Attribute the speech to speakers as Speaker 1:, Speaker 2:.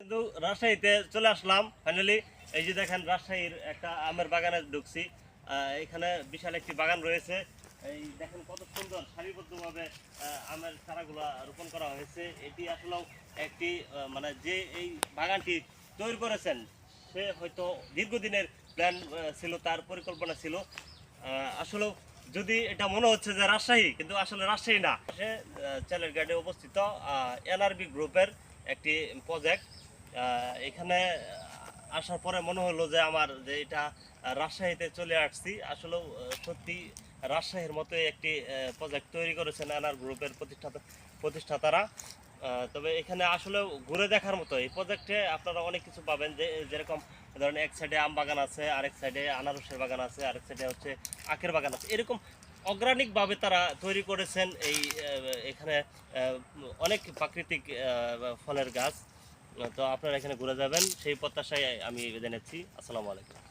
Speaker 1: কিন্তু রাজশাহীতে চলে আসলাম ফাইনালি। এই যে দেখেন রাজশাহীর একটা আমের বাগানে ঢুকছি। এখানে বিশাল একটি বাগান রয়েছে। এই দেখেন কত সুন্দর সারিবদ্ধভাবে আমের চারাগুলা রোপণ করা হয়েছে। এটি আসলে একটি মানে যে এই বাগানটি তৈরি করেছেন সে হয়তো দীর্ঘদিনের প্ল্যান ছিল, তার পরিকল্পনা ছিল। আসলে যদি এটা মনে হচ্ছে যে রাজশাহী, কিন্তু আসলে রাজশাহী না, সে চালের গাড়ি অবস্থিত এনআরবি গ্রুপের একটি প্রজেক্ট। এখানে আসার পরে মনে হলো যে আমার যে এটা রাজশাহীতে চলে আসছি। আসলেও সত্যি রাজশাহীর মতো একটি প্রজেক্ট তৈরি করেছেন এনআর গ্রুপের প্রতিষ্ঠাতারা। তবে এখানে আসলে ঘুরে দেখার মতো এই প্রজেক্টে আপনারা অনেক কিছু পাবেন, যে যেরকম ধরেন এক সাইডে আম বাগান আছে, আরেক সাইডে আনারসের বাগান আছে, আরেক সাইডে হচ্ছে আখের বাগান আছে। এরকম অর্গানিকভাবে তারা তৈরি করেছেন। এই এখানে অনেক প্রাকৃতিক ফলের গাছ। তো আপনারা এখানে ঘুরে যাবেন সেই প্রত্যাশায় আমি বিদায় নিচ্ছি। আসসালামু আলাইকুম।